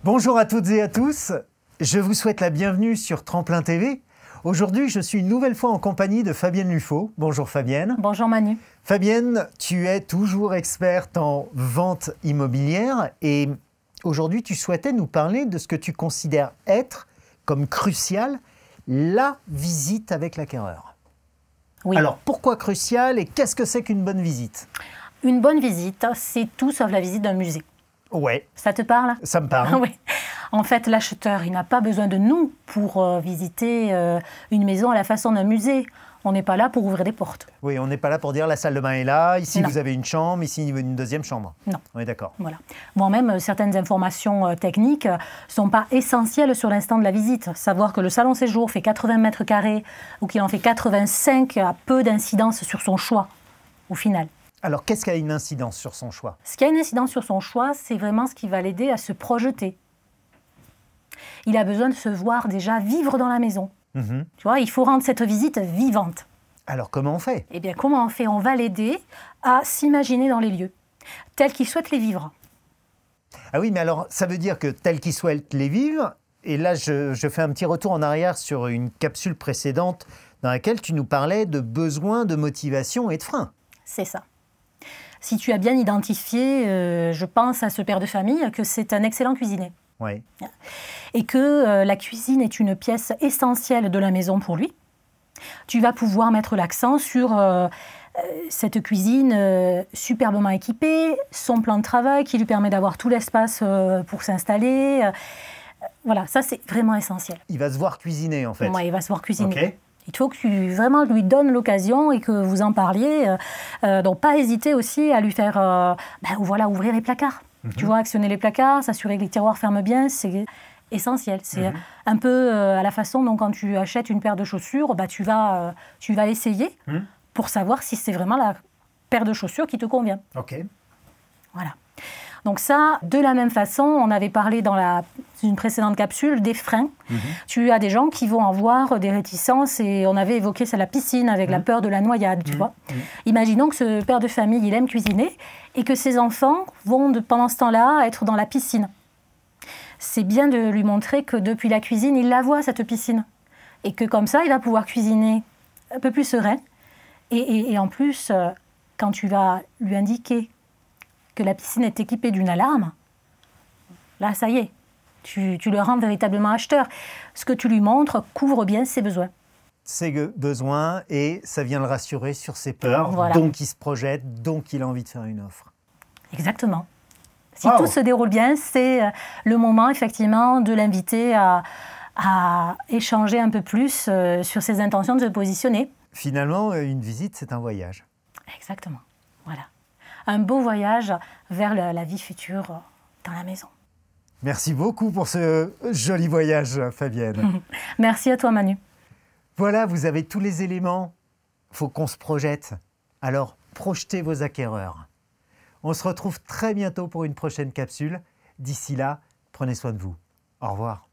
Bonjour à toutes et à tous, je vous souhaite la bienvenue sur Tremplin TV. Aujourd'hui, je suis une nouvelle fois en compagnie de Fabienne Luffaut. Bonjour Fabienne. Bonjour Manu. Fabienne, tu es toujours experte en vente immobilière et aujourd'hui, tu souhaitais nous parler de ce que tu considères être comme crucial, la visite avec l'acquéreur. Oui. Alors, pourquoi crucial et qu'est-ce que c'est qu'une bonne visite? Une bonne visite, c'est tout sauf la visite d'un musée. Ouais. Ça te parle? Ça me parle. Oui. En fait, l'acheteur, il n'a pas besoin de nous pour visiter une maison à la façon d'un musée. On n'est pas là pour ouvrir des portes. Oui, on n'est pas là pour dire la salle de bain est là, ici Non. vous avez une chambre, ici une deuxième chambre. Non. On est d'accord. Voilà. Moi-même, certaines informations techniques ne sont pas essentielles sur l'instant de la visite. Savoir que le salon séjour fait 80 mètres carrés ou qu'il en fait 85 a peu d'incidence sur son choix, au final. Alors, qu'est-ce qui a une incidence sur son choix? Ce qui a une incidence sur son choix, c'est vraiment ce qui va l'aider à se projeter. Il a besoin de se voir déjà vivre dans la maison. Tu vois, il faut rendre cette visite vivante. Alors, comment on fait? Eh bien, comment on fait? On va l'aider à s'imaginer dans les lieux, tels qu'il souhaite les vivre. Ah oui, mais alors, ça veut dire que tel qu'il souhaite les vivre, et là, je fais un petit retour en arrière sur une capsule précédente dans laquelle tu nous parlais de besoins, de motivation et de freins. C'est ça. Si tu as bien identifié, je pense à ce père de famille, que c'est un excellent cuisinier. Oui. Et que la cuisine est une pièce essentielle de la maison pour lui. Tu vas pouvoir mettre l'accent sur cette cuisine superbement équipée, son plan de travail qui lui permet d'avoir tout l'espace pour s'installer. Voilà, ça c'est vraiment essentiel. Il va se voir cuisiner en fait. Ouais, il va se voir cuisiner. Ok. Il faut que tu vraiment lui donnes l'occasion et que vous en parliez. Donc pas hésiter aussi à lui faire voilà, ouvrir les placards. Tu vois, actionner les placards, s'assurer que les tiroirs ferment bien, c'est essentiel. C'est un peu à la façon dont quand tu achètes une paire de chaussures, tu vas essayer pour savoir si c'est vraiment la paire de chaussures qui te convient. Ok. Voilà. Donc ça, de la même façon, on avait parlé dans une précédente capsule des freins. Tu as des gens qui vont avoir des réticences et on avait évoqué ça, la piscine avec la peur de la noyade, tu vois. Imaginons que ce père de famille, il aime cuisiner et que ses enfants vont pendant ce temps-là être dans la piscine. C'est bien de lui montrer que depuis la cuisine, il la voit, cette piscine. Et que comme ça, il va pouvoir cuisiner un peu plus serein. Et en plus, quand tu vas lui indiquer que la piscine est équipée d'une alarme, là, ça y est, tu le rends véritablement acheteur. Ce que tu lui montres couvre bien ses besoins. Ses besoins et ça vient le rassurer sur ses peurs, Voilà. Donc il se projette, donc il a envie de faire une offre. Exactement. Si tout se déroule bien, c'est le moment effectivement de l'inviter à échanger un peu plus sur ses intentions de se positionner. Finalement, une visite, c'est un voyage. Exactement. Voilà. Un beau voyage vers la vie future dans la maison. Merci beaucoup pour ce joli voyage, Fabienne. Merci à toi, Manu. Voilà, vous avez tous les éléments. Il faut qu'on se projette. Alors, projetez vos acquéreurs. On se retrouve très bientôt pour une prochaine capsule. D'ici là, prenez soin de vous. Au revoir.